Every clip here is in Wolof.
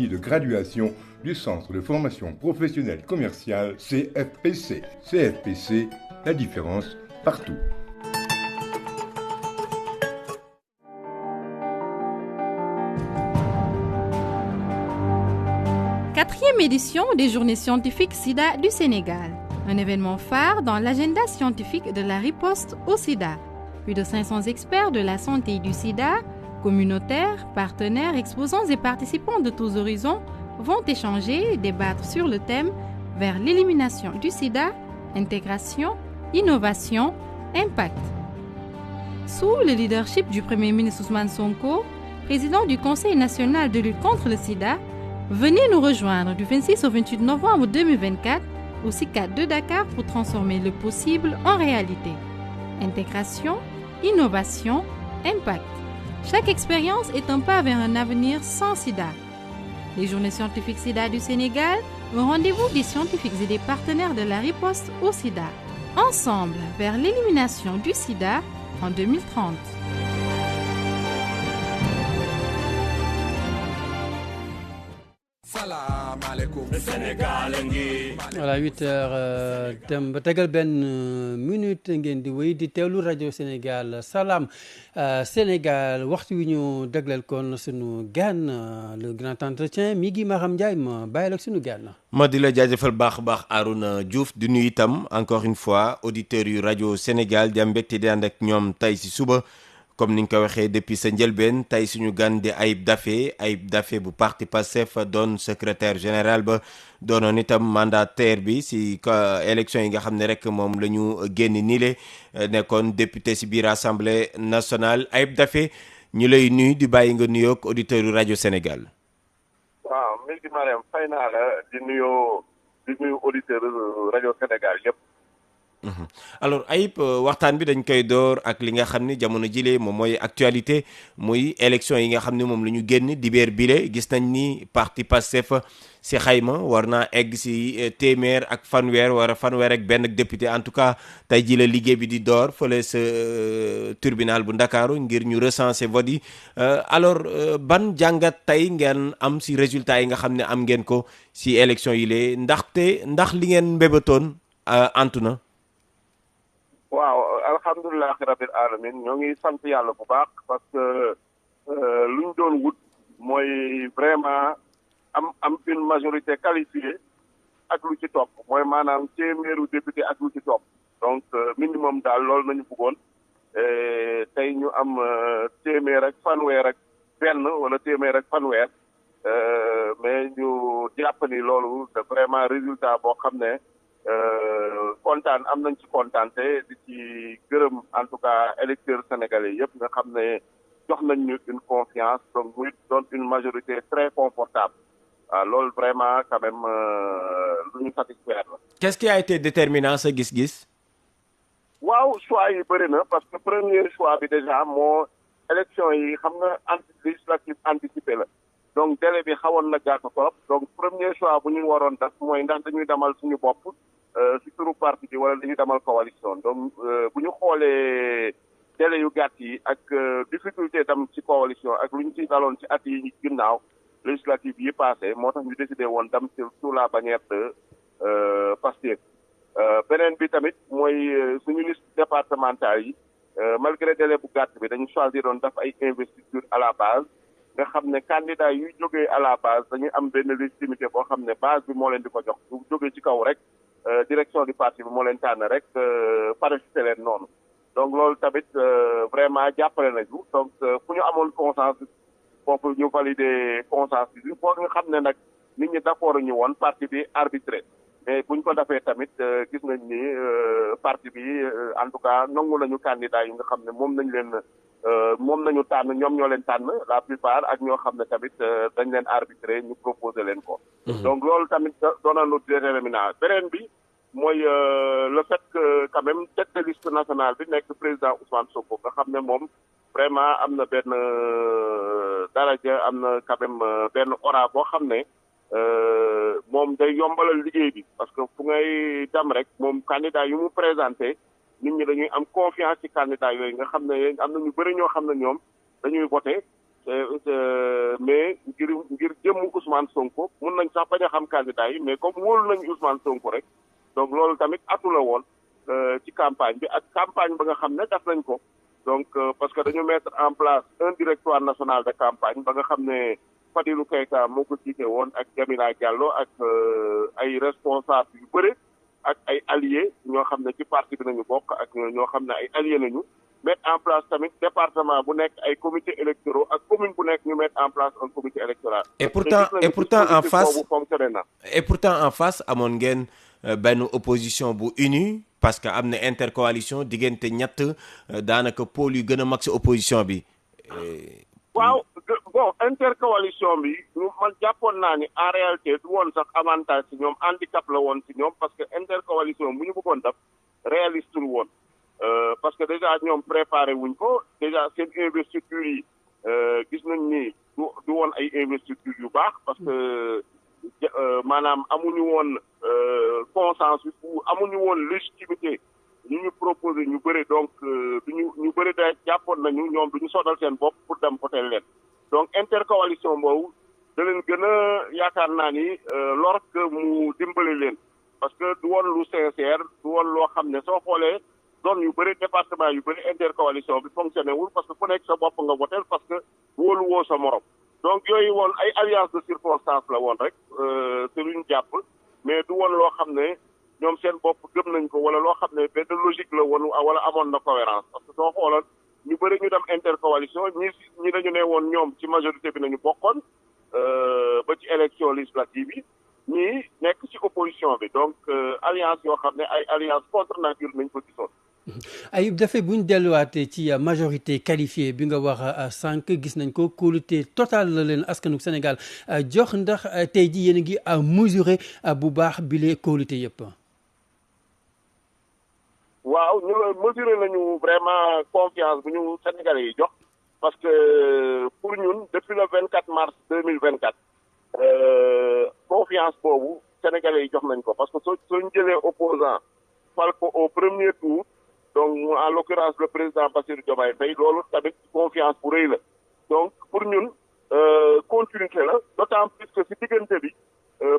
de graduation du Centre de formation professionnelle commerciale CFPC. CFPC, la différence partout. Quatrième édition des Journées scientifiques SIDA du Sénégal. Un événement phare dans l'agenda scientifique de la riposte au SIDA. Plus de 500 experts de la santé du SIDA, communautaires, partenaires, exposants et participants de tous horizons vont échanger et débattre sur le thème vers l'élimination du SIDA, intégration, innovation, impact. Sous le leadership du Premier ministre Ousmane Sonko, président du Conseil national de lutte contre le SIDA, venez nous rejoindre du 26 au 28 novembre 2024 au CICAD de Dakar pour transformer le possible en réalité. Intégration, innovation, impact. Chaque expérience est un pas vers un avenir sans SIDA. Les Journées scientifiques SIDA du Sénégal, un rendez-vous des scientifiques et des partenaires de la riposte au SIDA. Ensemble vers l'élimination du SIDA en 2030. voilà 8h dem ba tegal benn minute ngeen di wéy di teewlu rajo Sénégal Salam Sénégal waxtu wi ñu dégleel kon sunu gan le grand entretien mi ngi Maham Ndiaye ma bàyyi la sunu gan. ma di la jaajëfal baax a baax Arouna Diouf di nuyu itam encore une fois auditeurs yu rajo Sénégal di am mbégte di ànd ak ñoom tey si suba. comme ni nga ko waxee depuis sa njëlbeen tey suñu gan di Ayib Daffé bu parti Pastef doon secrétaire général ba doonoon itam mandataire bi si élection yi nga xam ne rek moom la ñu génn niile nekkoon député si biir assemblée nationale Ayib Daffé ñu lay nuyu di bàyyi nga nuyoog auditeur yu rajo Sénégal. waaw mi ngi Mariam fay naa la di nuyu auditeur rajo Sénégal yëpp. alors Ayib waxtaan bi dañ koy door ak li nga xam ni jamono jile moom mooy actualité muy élection yi nga xam ne moom la ñu génn dibeer bile gis nañ ni parti Pastef si xayma war naa egg si téeméer ak fanweer wala fanweer ak benn député en tout cas tey ji la liggéey bi di door fële sa tribunal bu Ndakaaru ngir ñu recenser vote yi alors ban jàngat tey ngeen am si résultat yi nga xam ne am ngeen ko si élection yi lee ndax li ngeen mbébatoon antu na. waaw alhamdulilah rabbil alamin ñoo ngi sant yàlla bu baax parce que lu ñu doon wut mooy vraiment am une majorité qualifiée ak lu ci topp mooy maanaam téeméeru député ak lu ci topp donc minimum daal loolu nañu bëggoon tey ñu am téeméer ak fanweer ak benn wala téeméer ak fanweer mais ñu jàpp ni loolu c'est vraiment résultat boo xam ne kontaan am nañ ci kontaante di ci gërëm en tout cas électeurs sénégalais yëpp nga xam ne jox nañ ñu une confiance donc muy doon une majorité très confortable waaw loolu vraiment quand même lu ñu satisfaire la. Qu'est-ce qui a été déterminant sa gis-gis. waaw choix yi bëri na parce que premier choix bi déjà moo élection yi xam nga législative anticipé la donc délai bi xawoon na gàtt trop donc premier choix bu ñu waroon def mooy ndax dañuy demal suñu bopp. ci turu parti bi wala dañuy demal coalition donc bu ñu xoolee délai yu gàtt yi ak difficulté tam ci coalition ak lu ñu ci daloon ci at yi ginnaaw législative yi passé moo tax ñu décidé woon dem sous la bannière de Pastef beneen bi tamit mooy suñu liste départementale yi malgré délai bu gàtt bi dañu choisir doon def ay investiture à la base nga xam ne candidat yuy jógee à la base dañuy am benn légitimité boo xam ne base bi moo leen di ko jox bu jógee ci kaw rek direction du parti bi moo leen tànn rek parachuté leen noonu donc loolu tamit vraiment jàppale nañu donc fu ñu amoon consensus foofu ñu valider consensus bi foofu nga xam ne nag nit ñi d'accord ñu woon parti bi arbitré mais buñ ko defee tamit gis nañ ni parti bi en tout cas nangu nañu candidat yi nga xam ne moom nañu tànn ñoom ñoo leen tànn la plupart ak ñoo xam ne tamit dañ leen arbitré ñu proposé leen ko. donc loolu tamit doona lu déterminant beneen bi mooy le fait que quand même tête de liste nationale bi nekk président Ousmane Sonko nga xam ne moom vraiment am na benn daraja am na quand même benn aura boo xam ne moom day yombalal liggéey bi parce que fu ngay dem rek moom candidat yu mu présenté nit ñi dañuy am confiance ci candidat yooyu nga xam ne am na ñu bëri ñoo xam ne ñoom dañuy voté mais ngir jëmmu Ousmane Sonko mun nañ sax bañ a xam candidat yi mais comme wóolu nañu Ousmane Sonko rek donc loolu tamit atu la woon ci campagne bi ak campagne ba nga xam ne def nañ ko donc parce que dañu mettre en place un directoire national de campagne ba nga xam ne Fadilou Keita moo ko jiite woon ak Jamila Diallo ak ay responsable yu bëri ak ay alliés ñoo xam ne ci parti bi nañu bokk ak ñoo xam ne ay alliés nañu mettre en place tamit département bu nekk ay comités électoraux ak commune bu nekk ñu mettre en place un comité électoral. et pourtant en face amoon ngeen benn opposition bu unie parce que am na intercoalition diggante ñett daanaka pôle yu gën a mag si opposition bi. waaw bon intercoalition bi man jàppoon naa ni en réalité du woon sax avantage ci ñoom handicap la woon ci ñoom parce que intercoalition bu ñu bëggoon def réaliste lu woon parce que déjà ñoom préparé wuñ ko déjà seen investiture yi gis nañ ni du woon ay investiture yu baax parce que maanaam amuñu woon consensus ou amuñu woon légitimité ñu proposé ñu bëri donc ñu bëri da jàppoon nañu ñoom duñu sonal seen bopp pour dem voter leen donc intercoalition boobu da leen gën a yaakaar naa ni lor que mu dimbali leen parce que du woon lu sincère du woon loo xam ne soo xoolee zone yu bëri département yu bëri intercoalition bi fonctionné wul parce que ku nekk sa bopp nga voter parce que wóolu woo sa morom donc yooyu woon ay alliance de circonstance la woon rek te luñ jàpp mais du woon loo xam ne ñoom seen bopp gëm nañ ko wala loo xam ne benn logique la woon wala amoon na cohérence parce que soo xooloon ñu bëri ñu dem intercoalition ñi dañu ne woon ñoom ci majorité bi nañu bokkoon ba ci élection législative yi ñii nekk ci opposition bi donc alliance yoo xam ne ay alliance contre nature nañ ko gisoon. Ayib Daffé bu ñu delluwaatee ci majorité qualifiée bi nga wax sànq gis nañ ko kóolute total la leen askanu Sénégal jox ndax tey ji yéen a ngi mesurer bu baax bile kóolute yëpp. waaw ñu mesurer nañu vraiment confiance bu ñu Sénégalais yi jox parce que pour ñun depuis le 24 mars 2024 confiance boobu Sénégalais yi jox nañ ko parce que soo ñu jëlee opposant fal ko au premier tour donc en l'occurrence le président Bassirou Diomaye Faye loolu tamit confiance bu rëy la donc pour ñun continuité la d'autant plus que ci diggante bi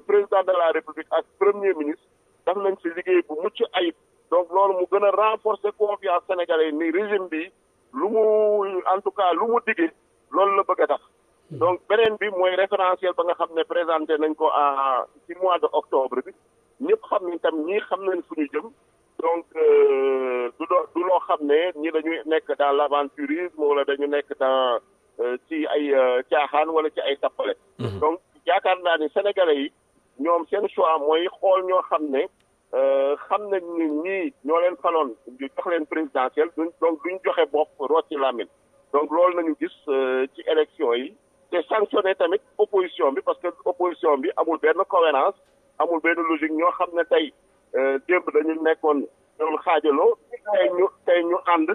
président de la République ak premier ministre daf nañ ci liggéey bu mucc ayib donc loolu mu gën a renforcer confiance sénégalais ni régime bi lu mu en tout cas lu mu diggee loolu la bëgg a def donc beneen bi mooy référentiel ba nga xam ne présenté nañ ko ci mois de octobre bi ñëpp xam nañ tam ñii xam nañ fu ñu jëm donc du loo xam ne ñi dañuy nekk dans l'aventurisme wala dañu nekk dans ci ay caaxaan wala ci ay tappale donc yaakaar naa ni sénégalais yi ñoom seen choix mooy xool ñoo xam ne xam nañ ni ñii ñoo leen faloon jox leen présidentielle donc duñ joxe bopp root ci lamine donc loolu nañu gis ci élection yi te sanctionné tamit opposition bi parce que opposition bi amul benn cohérence amul benn logique ñoo xam ne tey démb dañu nekkoon ñoom xaajaloo tey ñu ànd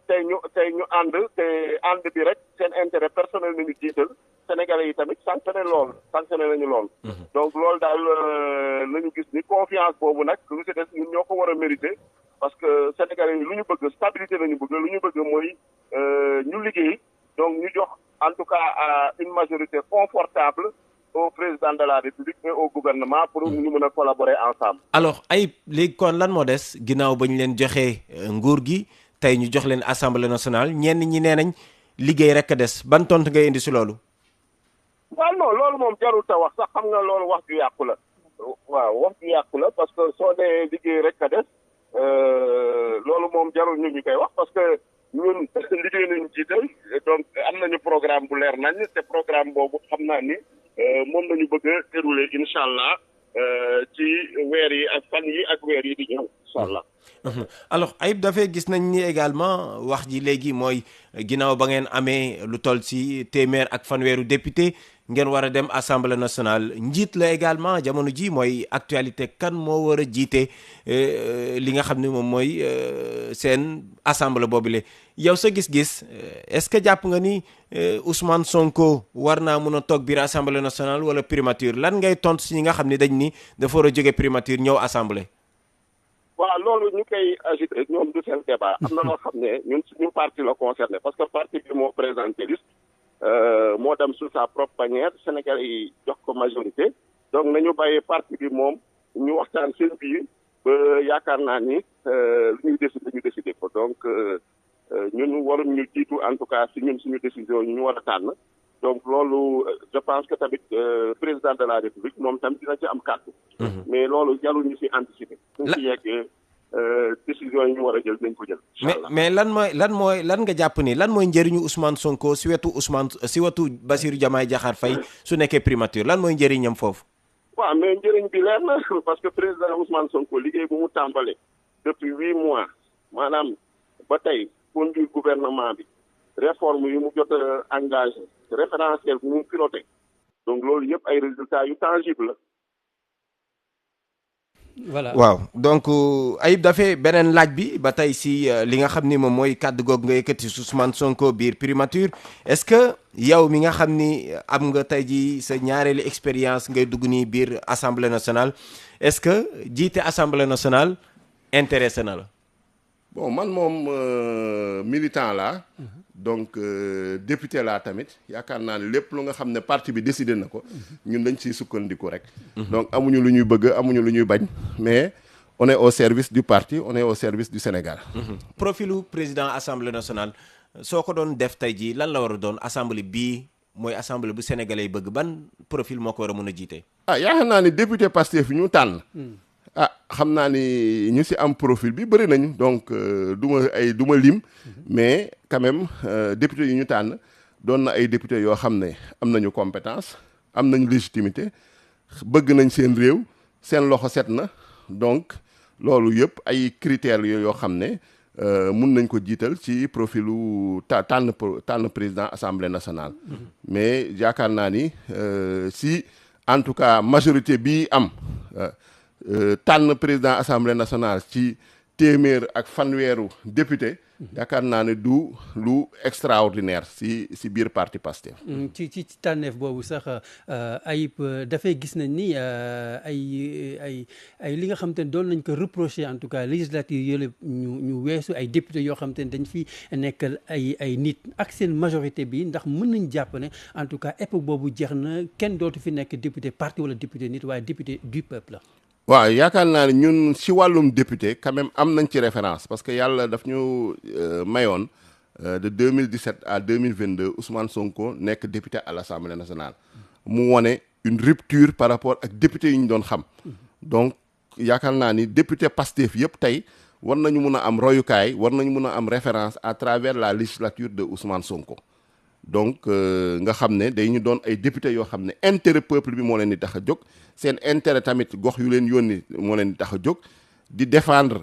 tey ñu ànd te ànd bi rek seen intérêt personnel nañu jiital sénégalais yi tamit sanctionné nañu lool donc loolu daal lañu gis ni confiance boobu nag lu ci des ñun ñoo ko war a mériter parce que sénégalais yi lu ñu bëgg stabilité lañu bëgg lu ñu bëgg mooy ñu liggéey donc ñu jox en tout cas une majorité confortable au président de la République et au gouvernement pour ñu mën a collaborer ensemble. alors Ayib léegi kon lan moo des ginnaaw ba ñu leen joxee nguur gi tey ñu jox leen assemblée nationale ñenn ñi nee nañ liggéey rek a des ban tontu ngay indi si loolu. waaw non loolu moom jarul ta wax sax xam nga loolu wax ju yàqu la waaw wax ju yàqu la parce que soo dee liggéey rek a des loolu moom jarul ñu koy wax parce que ñun liggéey nañu jiital donc am nañu programme bu leer nañ te programme boobu xam naa ni moom lañu bëgg a dérouler incha allah ci weer yi ak fan yi ak weer yi di ñëw incha allah. alors Ayib Daffé gis nañ ni également wax ji léegi mooy ginnaaw ba ngeen amee lu toll ci téeméer ak fanweeru député ngeen war a dem assemblée nationale njiit la également jamono ji mooy actualité kan moo war a jiite li nga xam ne moom mooy seen assemblée boobule yow sa gis-gis est-ce que jàpp nga ni Ousmane Sonko war naa mun a toog biir assemblée nationale wala primature lan ngay tontu si ñi nga xam ne dañ ni dafa war a jóge primature ñëw assemblée. waaw loolu ñu koy agité ñoom du seen débat am na loo xam ne ñun suñu parti la concerné parce que parti bi moo présenté liste moo dem sous sa propre bannière Sénégal yi jox ko majorité donc nañu bàyyi parti bi moom ñu waxtaan seen biir ba yaakaar naa ni lu ñuy décidé ñu décidé ko donc ñun waruñ ñu jiitu en tout cas si ñun suñu décision ñu war a tànn donc loolu je pense que tamit président de la république moom tamit dina ci am kàddu mais loolu jarul ñu si anticiper suñ si yeggee décision yi ñu war a jël dañ ko jël mais lan nga jàpp ni lan mooy njëriñu Ousmane Sonko si wetu Bassirou Diomaye Diakhar Faye su nekkee primature lan mooy njëriñam foofu waaw mais njëriñ bi leer na parce que président Ousmane Sonko liggéey bu mu tàmbale depuis 8 mois maanaam ba tey conduire gouvernement bi réforme yu mu jot a engagé référentiel bu mu piloté donc loolu yëpp ay résultats yu tangible la. voilà waaw donc Ayib dafay beneen laaj bi ba tey si li nga xam ni moom mooy kàddu googu nga yëkkati Ousmane Sonko biir primature est-ce que yow mi nga xam ni am nga tey ji sa ñaareelu expérience ngay dugg nii biir assemblée nationale est-ce que jiite assemblée nationale intéressé na la. bon man moom militant laa donc député laa tamit yaakaar naa ne lépp lu nga xam ne parti bi décidé na ko ñun dañ ciy sukkandiku rek donc amuñu lu ñuy bëgg amuñu lu ñuy bañ mais on est au service du parti on est au service du Sénégal. profilu président assemblée nationale soo ko doon def tey jii lan la war a doon assemblée bii mooy assemblée bu sénégalais yi bëgg ban profil moo ko war a mën a jiite. yaakaar naa ni député Pastef ñu tànn. xam naa ni ñu si am profil bi bëri nañu donc du ma lim mais quand même député yi ñu tànn doon na ay député yoo xam ne am nañu compétence am nañu légitimité bëgg nañ seen réew seen loxo set na donc loolu yëpp ay critères yoo xam ne mun nañ ko jiital ci profilu tànn président assemblée nationale mais yaakaar naa ni si en tout cas majorité bi am tànn président assemblée nationale ci téeméer ak fanweeru député yaakaar naa ne du lu extraordinaire si biir parti Pastef. ci tànneef boobu sax Ayib dafay gis nañ ni ay li nga xam te ne doon nañ ko reprocher en tout cas législature yële ñu weesu ay député yoo xam te ne dañ fi nekkal ay nit ak seen majorité bi ndax mën nañ jàpp ne en tout cas époque boobu jeex na kenn dootu fi nekk député parti wala député nit waaye député du peuple la. waaw yaakaar naa ne ñun si wàllum député quand même am nañ ci référence parce que yàlla daf ñu mayoon de 2017 à 2022 Ousmane Sonko nekk député à l'Assemblée nationale mu wone une rupture par rapport ak député yi ñu doon xam donc yaakaar naa ni député Pastef yëpp tey war nañu mun a am royukaay war nañu mun a am référence à travers la législature de Ousmane Sonko donc nga xam ne day ñu doon ay député yoo xam ne intérêt peuple bi moo leen di tax a jóg seen intérêt tamit gox yu leen yónni moo leen di tax a jóg di défendre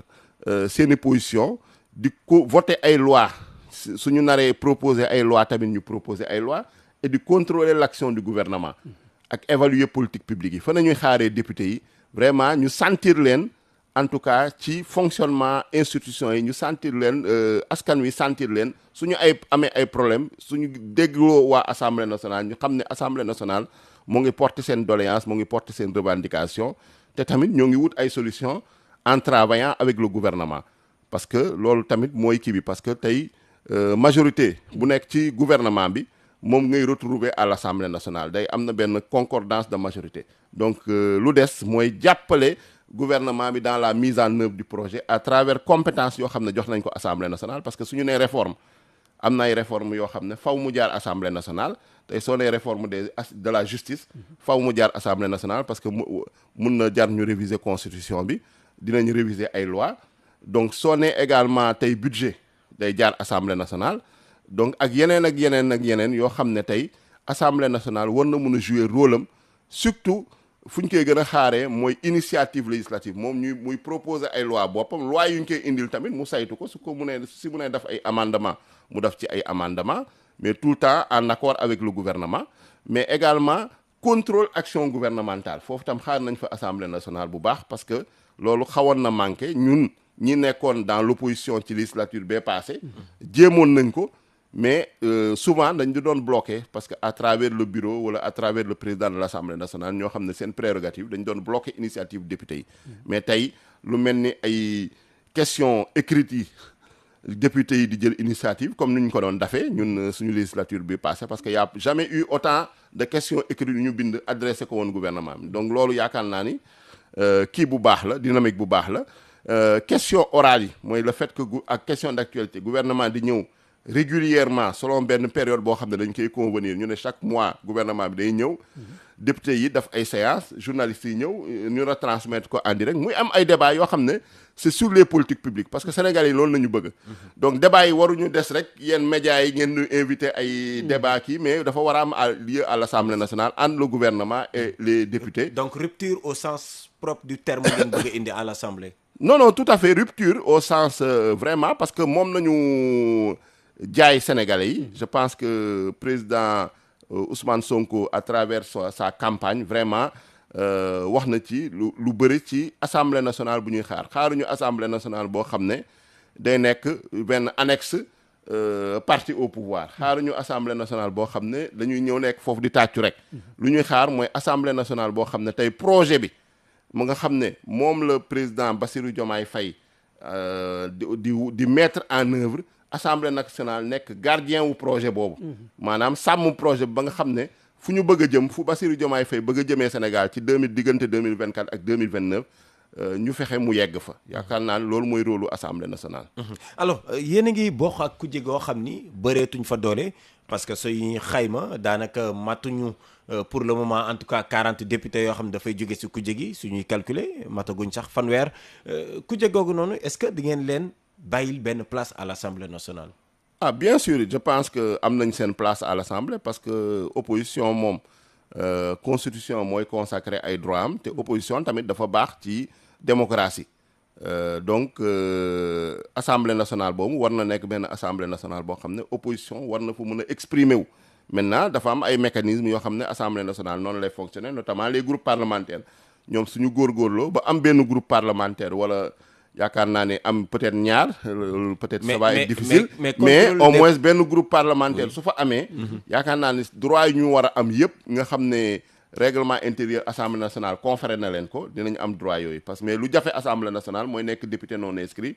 seeni position di ko voter ay loi suñu naree proposer ay loi tamit ñu proposer ay loi et di contrôler l'action du gouvernement ak évaluer politique publique yi fa nañuy xaaree député yi vraiment ñu sentir leen en tout cas ci fonctionnement institution yi ñu sentir leen askan wi sentir leen suñu amee ay problème suñu dégloo waa assemblée nationale ñu xam ne assemblée nationale moo ngi porter seen doléance moo ngi porter seen revendication te tamit ñoo ngi wut ay solutions en travaillant avec le gouvernement parce que loolu tamit mooy kii bi parce que tey majorité bu nekk ci gouvernement bi moom ngay retrouver à l'Assemblée nationale day am na benn concordance de majorité donc lu des mooy jàppale gouvernement bi dans la mise en œuvre du projet à travers compétence yoo xam ne jox nañ ko Assemblée nationale parce que suñu nee réforme am na ay réforme yoo xam ne faw mu jaar Assemblée nationale tey soo nee réforme de la justice faw mu jaar Assemblée nationale parce que mun na jar ñu réviser constitution bi dinañ réviser ay loi donc soo nee également tey budget day jaar Assemblée nationale donc ak yeneen yoo xam ne tey Assemblée nationale war na mun a jouer rôle am surtout fu ñu koy gën a xaaree mooy initiative législative moom muy proposer ay loi boppam loi yu ñu koy indil tamit mu saytu ko su mu nee def ay amendement mu def ci ay amendement mais tout le temps en accord avec le gouvernement mais également contrôle action gouvernementale foofu tam xaar nañ fa Assemblée nationale bu baax parce que loolu xawoon na manqué ñun ñi nekkoon dans l'opposition ci législature bee passé jéemoon nañ ko mais souvent dañ di doon bloqué parce que à travers le bureau wala à travers le président de l'Assemblée nationale ñoo xam ne seen prérogative dañ doon bloqué initiative député yi mais tey lu mel ni ay questions écrites yi député yi di jël initiative comme ni ñu ko doon dafee ñun suñu législature bi passé parce que y a jamais eu autant de questions écrites yu ñu bind adressé ko woon gouvernement bi donc loolu yaakaar naa ni kii bu baax la dynamique bu baax la question orale yi mooy le fait que ak question d'actualité gouvernement di ñëw régulièrement selon benn période boo xam ne dañ koy convenir ñu ne chaque mois gouvernement bi day ñëw député yi daf ay séances journalistes yi ñëw ñu retransmettre ko en direct muy am ay débats yoo xam ne c'est sur les politiques publiques parce que Sénégal yi loolu la ñu bëgg donc débats yi waruñu des rek yéen médias yi ngeen ñu invité ay débats kii mais dafa war a am lieu à l'Assemblée nationale entre le gouvernement et les députés. Donc rupture au sens propre du terme ngeen bëgg a indi à l'Assemblée. Non, tout à fait rupture au sens vraiment parce que moom nañu jaay Sénégalais yi je pense que président Ousmane Sonko à travers sa campagne vraiment wax na ci lu bëri ci assemblée nationale bu ñuy xaaruñu assemblée nationale boo xam ne day nekk benn annexe parti au pouvoir xaaruñu assemblée nationale boo xam ne dañuy ñëw nekk foofu di tàccu rek lu ñuy xaar mooy assemblée nationale boo xam ne tey projet bi mu nga xam ne moom le président Bassirou Diomaye Faye di mettre en œuvre assemblée nationale nekk gardien wu projet boobu maanaam sàmm projet bi ba nga xam ne fu ñu bëgg a jëm fu Bassirou Diomaye Faye bëgg a jëmee Sénégal ci diggante 2024 ak 2029 ñu fexe mu yegg fa yaakaar naa loolu mooy rôle assemblée nationale. Alors yéen a ngi bokk ak kujje goo xam ni bëreetuñ fa doole parce que suñuy xayma daanaka matuñu pour le moment en tout cas 40 députés yoo xam ne dafay jóge si kujje gi suñuy calculer mataguñ sax fanweer kujje googu noonu est-ce que di ngeen leen bàyyil benn place à l'Assemblée nationale. Ah bien sûr je pense que am nañ seen place à l'Assemblée parce que opposition moom constitution mooy consacré ay droits am te opposition tamit dafa baax ci démocratie donc Assemblée nationale boobu war na nekk benn Assemblée nationale boo xam ne opposition war na fa mën a exprimer wu. Maintenant dafa am ay mécanismes yoo xam ne Assemblée nationale noonu lay fonctionner notamment les groupes parlementaires ñoom suñu góorgóorloo ba am benn groupe parlementaire wala. yaakaar naa ne am peut-être ñaar peut-être ça va être difficile mais au moins benn groupe parlementaire su fa amee yaakaar naa ne droit yi ñu war a am yëpp nga xam ne règlement intérieur assemblée nationale conféré na leen ko dinañ am droit yooyu parce que mais lu jafe assemblée nationale mooy nekk député non inscrit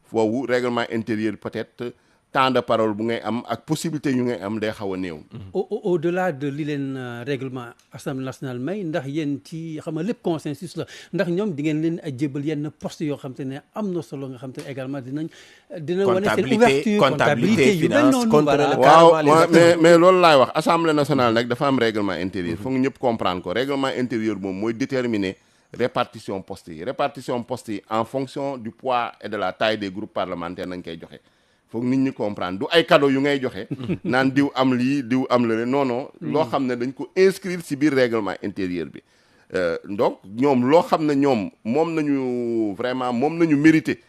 foofu règlement intérieur peut-être temps de parole bu ngay am ak possibilité yu ngay am day xaw a néew. Au-delà de li leen règlement assemblée nationale may ndax yéen ci xam nga lépp consensus la ndax ñoom di ngeen leen jébal yenn poste yoo xam te ne am na solo nga xam te ne également dina wane seen ouverture comptabilité yu mel noonu waaw mais loolu laay wax assemblée nationale nag dafa am règlement intérieur foog ñëpp comprendre ko règlement intérieur moom mooy déterminer répartition poste yi en fonction du poids et de la taille des groupes parlementaires nañ koy joxe. foog nit ñi comprendre du ay cadeau yu ngay joxe naan diw am lii diw am la non loo xam ne dañ ko inscrire ci biir règlement intérieur bi donc ñoom loo xam ne ñoom moom nañu mérité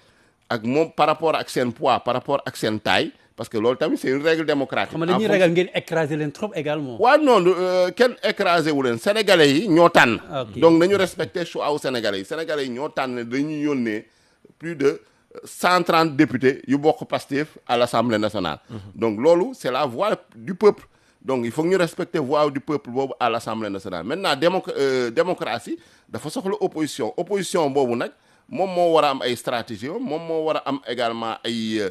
ak moom par rapport ak seen poids par rapport ak seen taille parce que loolu tamit c'est une règle démocratique. xam nga dañuy ragal ngeen écraser leen trop également. waaw non kenn écraser wu leen sénégalais yi ñoo tànn. donc nañu respecter choix wu sénégalais yi ñoo tànn dañuy yónnee plus de 130 députés yu bokk Pastef à l'Assemblée nationale. Donc loolu c'est la voix du peuple. Donc il faut que ñu respecter voix du peuple boobu à l'Assemblée nationale. Maintenant démocratie dafa soxla opposition boobu nag moom moo war a am ay stratégie moom moo war a am également ay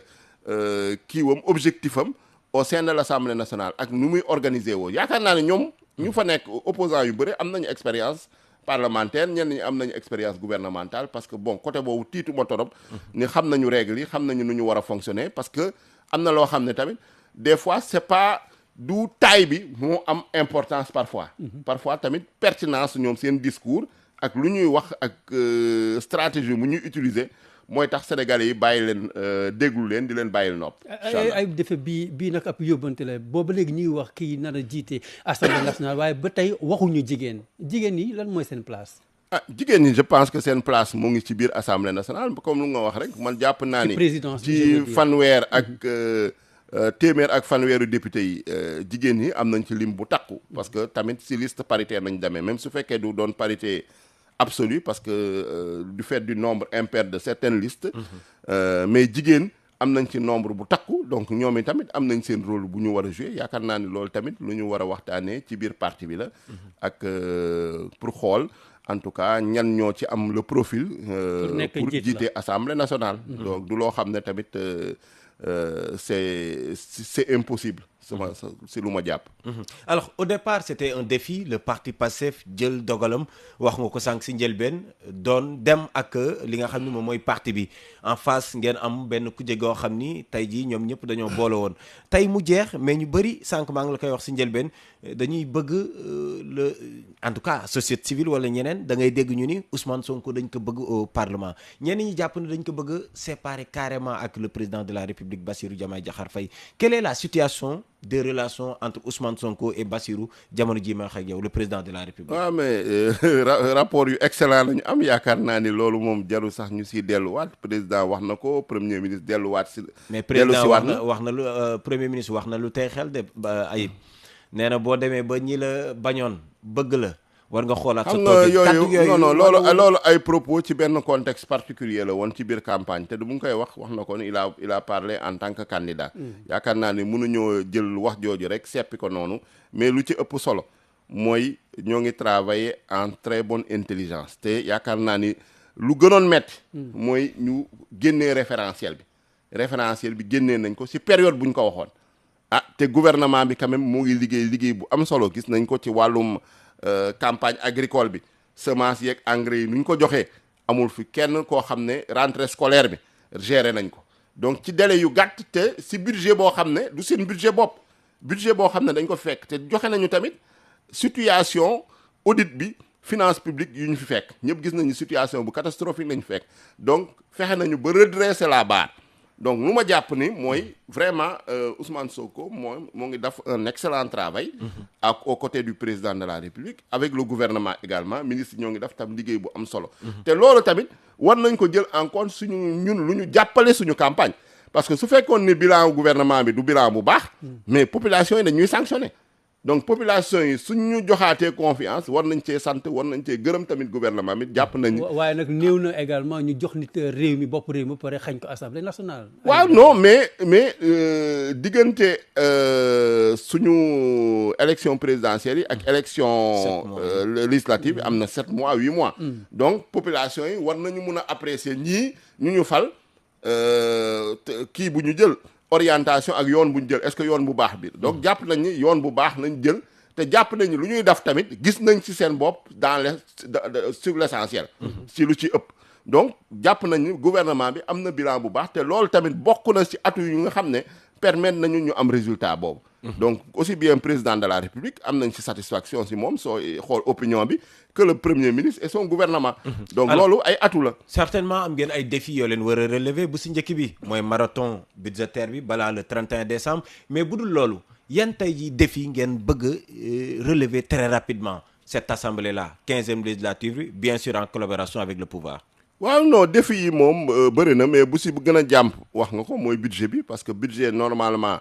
kiiwam objectif am au sein de l'Assemblée nationale ak nu muy organiser woo yaakaar naa ne ñoom ñu fa nekk opposants yu bëri am nañu expérience parlementaire ñenn ñi am nañu expérience gouvernementale parce que bon côté boobu tiituma torop ni xam nañu règles yi xam nañu nu ñu war a fonctionner parce que am na loo xam ne tamit des fois c'est pas du taille bi moo am importance parfois tamit pertinence ñoom seen discours ak lu ñuy wax ak stratégie bu ñuy utiliser mooy tax sénégalais yi bàyyi leen déglu leen di leen bàyyil nopp. ay defe bii nag ab yóbbante la booba léegi ñuy wax kii nar a jiite assemblée nationale waaye ba tey waxuñu jigéen yi lan mooy seen place. jigéen ñi je pense que seen place mu ngi ci biir assemblée nationale comme lu nga wax rek man jàpp naa ni ci fanweer ak téeméer ak fanweeru député yi jigéen ñi am nañ ci lim bu takku parce que tamit ci liste paritaire nañ demee même su fekkee du doon parité absolue parce que du fait du nombre impair de certaines listes mais jigéen am nañ ci nombre bu takku donc ñoom tamit am nañ seen rôle bu ñu war a jouer yaakaar naa ni loolu tamit lu ñu war a waxtaanee ci biir parti bi la. ak pour xool en tout cas ñan ñoo ci am le profil. pour jiite assemblée nationale. donc du loo xam ne tamit c'est impossible. c'est lu ma jàpp. Alors au départ c'était un défi le parti Pastef jël dogalam wax nga ko sànq si njëlbeen doon dem ak li nga xam ni moom mooy parti bi en face ngeen am benn kuje goo xam ni tey jii ñoom ñëpp dañoo boole woon tey mu jeex mais ñu bëri sànq maa ngi la koy wax si njëlbeen dañuy bëgg en tout cas société civile wala ñeneen da ngay dégg ñu ni Ousmane Sonko dañ ko bëgg au parlement ñenn ñi jàpp ne dañ ko bëgg séparer carrément ak le président de la République Bassirou Diomaye Diakhar Faye. Quelle est la situation des relations entre Ousmane Sonko et Bassirou jamono jii ma wax ak yow le président de la République. waaw mais rapport yu excellent la ñu am yaakaar naa ni loolu moom jarul sax ñu siy delluwaat président wax na ko premier ministre delluwaat si. mais président wax na lu premier ministre wax na lu tey xel de Ayib nee na boo demee ba ñi la bañoon bëgg la. war nga xoolaat sa tool yooyu non loolu ay propos ci benn contexte particulier la woon ci biir campagne te du mu ngi koy wax na ko ni il a parlé en tant que candidat. yaakaar naa ni mënuñoo jël wax jooju rek seppi ko noonu mais lu ci ëpp solo mooy ñoo ngi travailler en très bonne intelligence te yaakaar naa ni lu gënoon metti mooy ñu génnee référentiel bi génnee nañ ko ci période bu ñu ko waxoon te gouvernement bi quand même moo ngi liggéey bu am solo gis nañ ko ci wàllum campagne agricole bi semence yeeg engrais yi nu ñu ko joxee amul fi kenn koo xam ne rentrée scolaire bi géré nañ ko donc ci délai yu gàtt te si budget boo xam ne du seen budget bopp budget boo xam ne dañ ko fekk te joxe nañu tamit situation audit bi finance publique yu ñu fi fekk ñëpp gis nañu situation bu catastrophique lañu fekk donc fexe nañu ba redresser la barre donc lu ma jàpp ni mooy vraiment Ousmane Sonko moo ngi def un excellent travail aux côtés du président de la République avec le gouvernement également ministre ñoo ngi def tam liggéey bu am solo te loolu tamit war nañ ko jël en compte ñun lu ñu jàppale suñu campagne parce que su fekkoon ni bilan gouvernement bi du bilan bu baax mais population yi dañuy sanctionner donc population yi suñ ñu joxaatee confiance war nañ cee sant war nañ cee gërëm tamit gouvernement bi jàpp nañ. waaye nag néew na également ñu jox nit réew mi bopp réew mi pare xañ ko assemblée nationale. waaw non mais diggante suñu élection présidentielle yi ak élection législative yi am na 7 mois 8 mois. donc population yi war nañu mun a apprécier ñii ñu fal kii bu ñu jël. orientation ak yoon bu ñu jël est-ce que yoon bu baax bi donc jàpp nañ ni yoon bu baax nañ jël te jàpp nañ ni lu ñuy def tamit gis nañ ci seen bopp sur l'essentiel ci lu ci ëpp donc jàpp nañ ni gouvernement bi am na bilan bu baax te loolu tamit bokk na ci atu yu nga xam ne permettre nañu ñu am résultat boobu donc aussi bien président de la République am nañ ci satisfaction ci moom soo xool opinion bi que le premier ministre et son gouvernement donc loolu ay atu la certainement am ngeen ay défis yoo leen war a relever bu ci njëkk bi mooy marathon budgétaire bi balaa le 31 décembre mais bu dul loolu yan tey ji défi ngeen bëgg a relever très rapidement cette assemblée là 15e législature bi bien sûr en collaboration avec le pouvoir. waaw non défi yi moom bëri na mais bu ci gën a jàmp wax nga ko mooy budget bi parce que budget normalement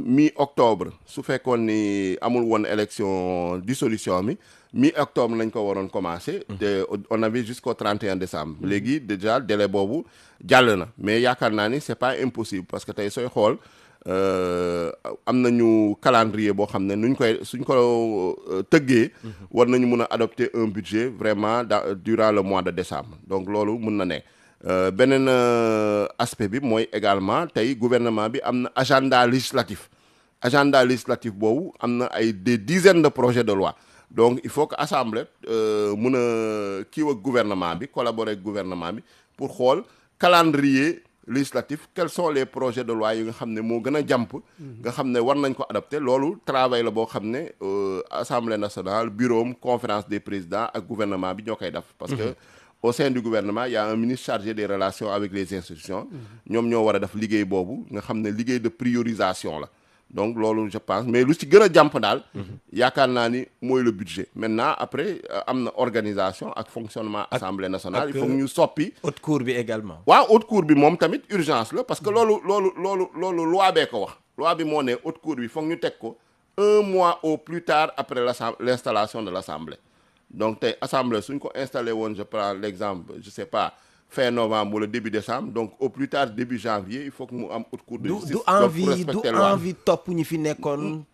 mi-octobre su fekkoon ni amul woon élection dissolution mi-octobre lañ ko waroon commencer te on avait jusqu'au 31 décembre léegi déjà délai boobu jàll na mais yaakaar naa ni c'est pas impossible parce que tey sooy xool am nañu calendrier boo xam ne suñ ko tëggee war nañu mun a adopter un budget vraiment durant le mois de décembre donc loolu mun na ne beneen aspect bi mooy également tey gouvernement bi am na agenda législatif boobu am na des dizaines de projets de loi donc il faut que assemblée mun a kiiw ak gouvernement bi collaborer ak gouvernement bi pour xool calendrier législatif quels sont les projets de loi yi nga xam ne moo gën a jàmp nga xam ne war nañ ko adopter loolu travail la boo xam ne assemblée nationale bureau conférence des présidents ak gouvernement bi ñoo koy def parce que au sein du gouvernement il y a un ministre chargé des relations avec les institutions ñoom ñoo war a def liggéey boobu nga xam ne liggéey de priorisation la donc loolu je pense mais lu ci gën a jàmp daal yaakaar naa ni mooy le budget maintenant après am na organisation ak fonctionnement assemblée nationale il faut ñu soppi haute cour bi également waaw haute cour bi moom tamit urgence la parce que loolu loi bee ko wax loi bi moo ne haute cour bi foog ñu teg ko 1 mois au plus tard après l'installation de l'assemblée donc tey assemblée suñ ko installé woon je prends l'exemple je sais pas fin novembre wala début décembre donc au plus tard début janvier il faut que mu am haute cour de justice. du envie topp ñi fi nekkoon.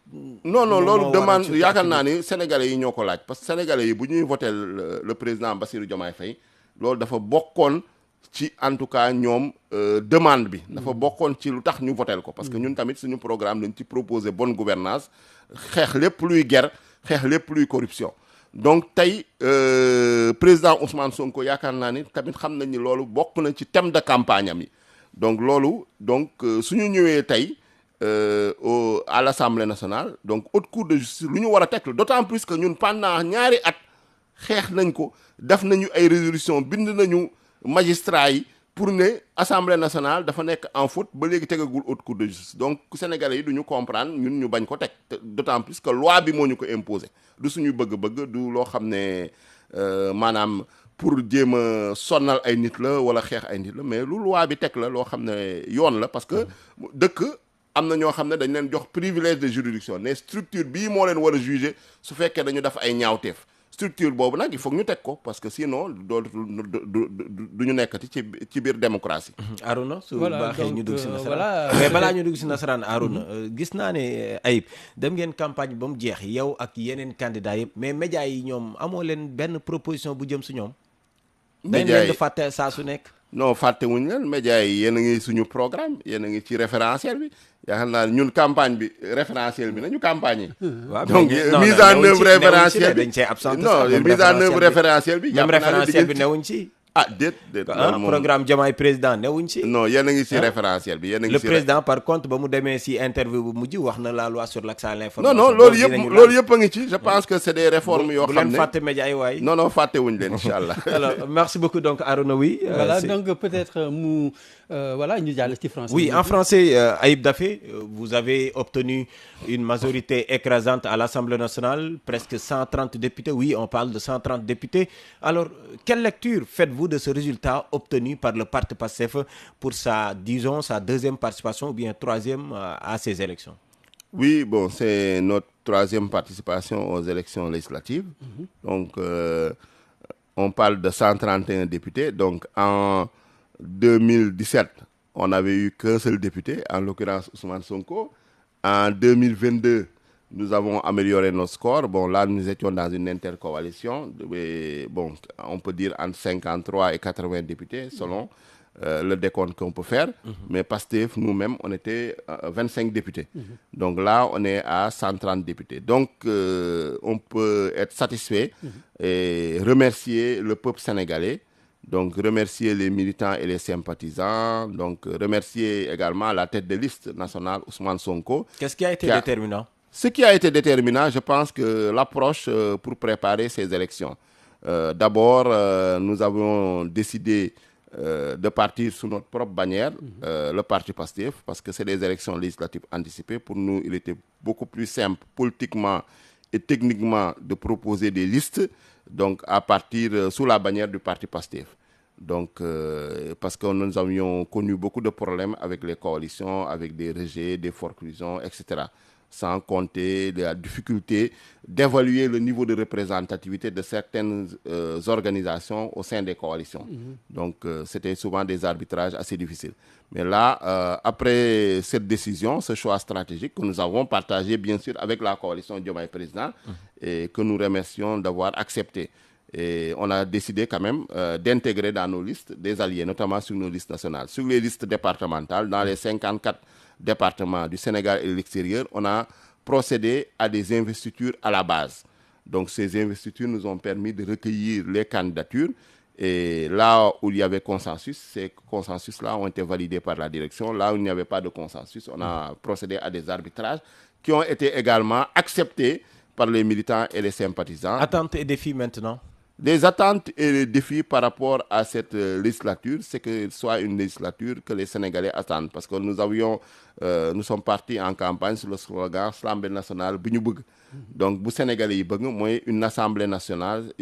non loolu demande yaakaar naa ni sénégalais yi ñoo ko laaj parce que sénégalais yi bu ñuy voté le président Bassirou Diomaye Faye loolu dafa bokkoon ci en tout cas ñoom demande bi dafa bokkoon ci lu tax ñu votel ko parce que ñun tamit suñu programme dañ ci proposer bonne gouvernance xeex lépp luy guerre xeex lépp luy corruption donc tey président Ousmane Sonko yaakaar naa ni tamit xam nañ ni loolu bokk na ci thème de campagne am yi donc loolu donc suñu ñëwee tey à l'Assemblée nationale donc haute cour de justice lu ñu war a teg la d'autant plus que ñun pendant ñaari at xeex nañ ko def nañu ay résolution bind nañu magistrats yi pour ne Assemblée nationale dafa nekk en faute ba léegi tegagul haute cour de justice donc sénégalais yi du ñu comprendre ñun ñu bañ ko teg d'autant plus que loi bi moo ñu ko imposer du suñu bëgg-bëgg du loo xam ne maanaam pour jéem a sonnal ay nit la wala xeex ay nit la mais lu loi bi teg la loo xam ne yoon la parce que dëkk am na ñoo xam ne dañ leen jox privilège de juridiction ne structure bii moo leen war a juger su fekkee dañu def ay ñaawteef structure boobu nag il faut ñu teg ko parce que sinon du ñu nekkati ci biir démocratie. Arouna su baaxee ñu dugg si nasaraan mais balaa ñu dugg si nasaraan Arouna gis naa ne Ayib dem ngeen campagne ba mu jeex yow ak yeneen candidats yëpp mais médias yi ñoom amoo leen benn proposition bu jëm su ñoom. médias yi dañ leen di fàtte saa su nekk. non fàtte wuñu leen médias yi yéen a ngi suñu programme yéen a ngi ci référentiel bi yaakaar naa ñun campagne bi référentiel bi nañu campagne yi. donc mise en œuvre référentiel bi dañ cee absent. non mise en œuvre référentiel bi. même référentiel bi newuñ ci. ah déet programme Diomaye président newuñ ci. non yéen a ngi ci référentiel bi yéen a ngi le ci président par contre ba mu demee ci interview bu mujj wax na la loi sur l'accès à l'information. non loolu yëpp a ngi ci je pense que c'est des réformes yoo xam ne bu leen fàtte média yi waay. non fàtte wuñ leen incha allah. alors merci beaucoup donc Arouna oui. voilà donc peut-être mu voilà ñu jàll ci français. oui en français Ayib Daffé vous avez obtenu une majorité écrasante à l'Assemblée nationale presque 130 députés oui on parle de 130 députés alors quelle lecture faites-vous de ce résultat obtenu par le parti PASTEF pour sa deuxième participation ou bien troisième à ces élections? Oui, bon, c'est notre troisième participation aux élections législatives. Donc, on parle de 131 députés. Donc, en 2017, on n'avait eu qu'un seul député, en l'occurrence Ousmane Sonko. En 2022, nous avons amélioré nos scores. Bon, là, nous étions dans une intercoalition. Bon, on peut dire entre 53 et 80 députés, selon le décompte qu'on peut faire. Mais PASTEF, nous-mêmes, on était 25 députés. Donc là, on est à 130 députés. Donc, on peut être satisfait et remercier le peuple sénégalais. Donc, remercier les militants et les sympathisants. Donc, remercier également la tête de liste nationale, Ousmane Sonko. Qu'est-ce qui a été déterminant? Ce qui a été déterminant, je pense que l'approche pour préparer ces élections. D'abord, nous avons décidé de partir sous notre propre bannière, le parti PASTEF, parce que c'est des élections législatives anticipées. Pour nous, il était beaucoup plus simple politiquement et techniquement de proposer des listes, donc à partir sous la bannière du parti PASTEF. Donc, parce que nous avions connu beaucoup de problèmes avec les coalitions, avec des rejets, des forclusions, etc. Sans compter la difficulté d'évaluer le niveau de représentativité de certaines organisations au sein des coalitions. Donc, c'était souvent des arbitrages assez difficiles. Mais là, après cette décision, ce choix stratégique que nous avons partagé, bien sûr, avec la coalition Diomaye Président, et que nous remercions d'avoir accepté. Et on a décidé quand même d'intégrer dans nos listes des alliés, notamment sur nos listes nationales. Sur les listes départementales, dans les 54 départements du Sénégal et de l'extérieur, on a procédé à des investitures à la base. Donc ces investitures nous ont permis de recueillir les candidatures et là où il y avait consensus, ces consensus-là ont été validés par la direction. Là où il n'y avait pas de consensus, on a procédé à des arbitrages qui ont été également acceptés par les militants et les sympathisants. Attentes et défis maintenant? Les attentes et les défis par rapport à cette législature, c'est que ce soit une législature que les Sénégalais attendent. Parce que nous sommes partis en campagne sur le slogan « Assemblée nationale bi ñu bëgg ». Donc, bu Sénégalais yi bëgg mooy une assemblée nationale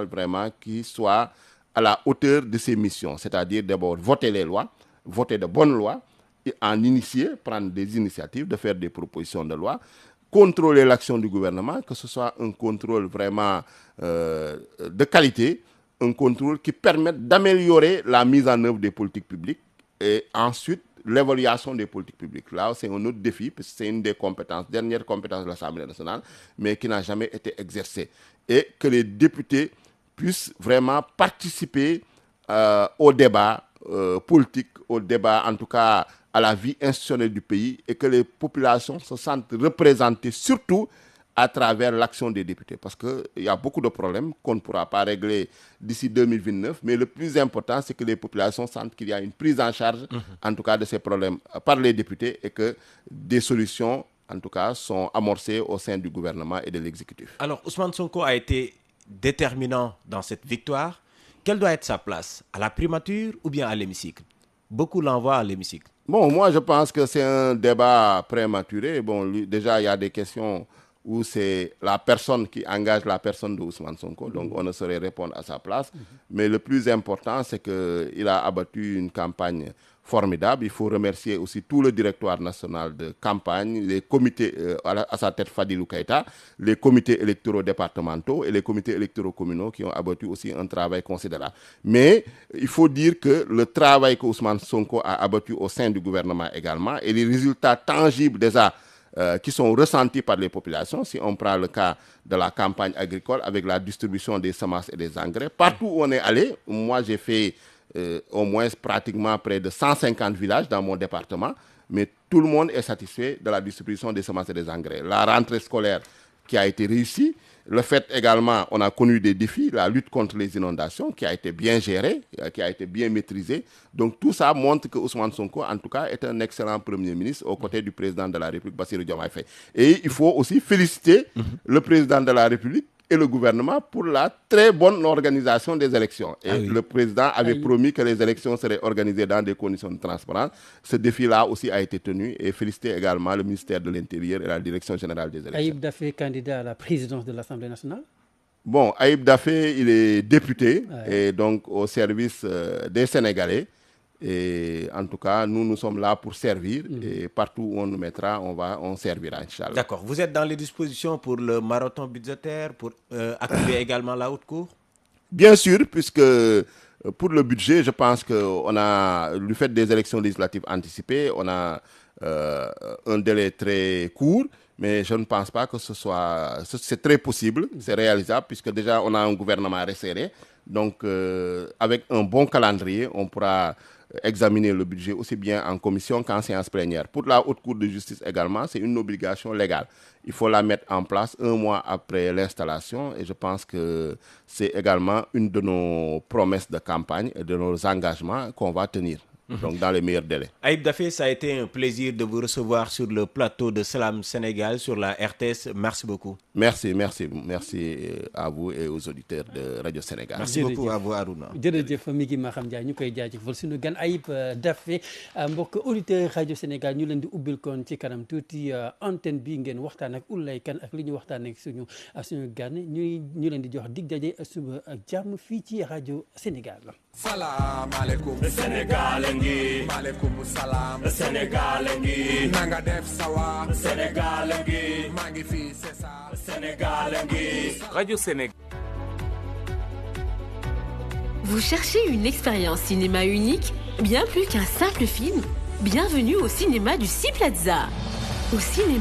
vraiment qui soit à la hauteur de ses missions. C'est-à-dire d'abord voter les lois, voter de bonnes lois, et en initier, prendre des initiatives, de faire des propositions de loi, contrôler l'action du gouvernement, que ce soit un contrôle vraiment de qualité, un contrôle qui permette d'améliorer la mise en œuvre des politiques publiques et ensuite l'évaluation des politiques publiques. Là, c'est un autre défi, parce que c'est une des dernières compétences de l'Assemblée nationale, mais qui n'a jamais été exercée. Et que les députés puissent vraiment participer au débat politique, au débat, en tout cas, à la vie institutionnelle du pays, et que les populations se sentent représentées, surtout à travers l'action des députés. Parce qu'il y a beaucoup de problèmes qu'on ne pourra pas régler d'ici 2029, mais le plus important, c'est que les populations sentent qu'il y a une prise en charge, en tout cas, de ces problèmes par les députés, et que des solutions, en tout cas, sont amorcées au sein du gouvernement et de l'exécutif. Alors, Ousmane Sonko a été déterminant dans cette victoire. Quelle doit être sa place? À la primature ou bien à l'hémicycle? Beaucoup l'envoient à l'hémicycle. Bon, moi, je pense que c'est un débat prématuré. Bon, déjà, il y a des questions où c'est la personne qui engage la personne de Ousmane Sonko, donc on ne saurait répondre à sa place. Mais le plus important, c'est qu'il a abattu une campagne formidable. Il faut remercier aussi tout le directoire national de campagne, les comités, à sa tête Fadilou Keïta, les comités électoraux départementaux et les comités électoraux communaux qui ont abattu aussi un travail considérable. Mais il faut dire que le travail que Ousmane Sonko a abattu au sein du gouvernement également, et les résultats tangibles déjà qui sont ressentis par les populations, si on prend le cas de la campagne agricole avec la distribution des semences et des engrais, partout où on est allé, moi j'ai fait au moins pratiquement près de 150 villages dans mon département, mais tout le monde est satisfait de la distribution des semences et des engrais. La rentrée scolaire qui a été réussie, le fait également, on a connu des défis, la lutte contre les inondations qui a été bien gérée, qui a été bien maîtrisée. Donc tout ça montre que Ousmane Sonko, en tout cas, est un excellent Premier ministre aux côtés du président de la République, Bassirou Diomaye Faye. Et il faut aussi féliciter le président de la République et le gouvernement pour la très bonne organisation des élections. Et le président avait promis que les élections seraient organisées dans des conditions de transparence. Ce défi-là aussi a été tenu, et féliciter également le ministère de l'Intérieur et la Direction générale des élections. Aïb Daffé, candidat à la présidence de l'Assemblée nationale? Bon, Aïb Daffé, il est député et donc au service des Sénégalais. Et en tout cas, nous sommes là pour servir, et partout où on nous mettra, on servira, Inch'Allah. D'accord. Vous êtes dans les dispositions pour le marathon budgétaire, pour activer également la haute cour? Bien sûr, puisque pour le budget, je pense qu'on a, du fait des élections législatives anticipées, on a un délai très court, mais je ne pense pas que c'est très possible, c'est réalisable, puisque déjà on a un gouvernement resserré. Donc, avec un bon calendrier, on pourra examiner le budget aussi bien en commission qu'en séance plénière. Pour la Haute Cour de justice également, c'est une obligation légale. Il faut la mettre en place 1 mois après l'installation, et je pense que c'est également une de nos promesses de campagne et de nos engagements qu'on va tenir. Donc dans les meilleurs délais. Aïb Daffé, ça a été un plaisir de vous recevoir sur le plateau de Salam Sénégal sur la RTS. Merci beaucoup. Merci à vous et aux auditeurs de Radio Sénégal. Merci beaucoup à vous, Arouna. jërëjëf mi ngi Maham Ndiaye ñu koy jaajëfal suñu gan Aïb Daffé. Mbokk auditeurs Radio Sénégal ñu leen di ubbil kon ci kanam tuuti antenne bi ngeen waxtaan ak Oulay Kane ak li ñu waxtaan ak suñu gan ñu leen di jox dig daje suba ak jàmm fii ci Radio Sénégal. Salam alaikum Sénégal ngi maaleykum salaam Sénégal ngi nanga def sawa Sénégal ngi maa ngi fii c'est ça Sénégal ngi Radio Sénégal. Vous cherchez une expérience cinéma unique, bien plus qu'un simple film? Bienvenue au cinéma du Sea Plaza. Au cinéma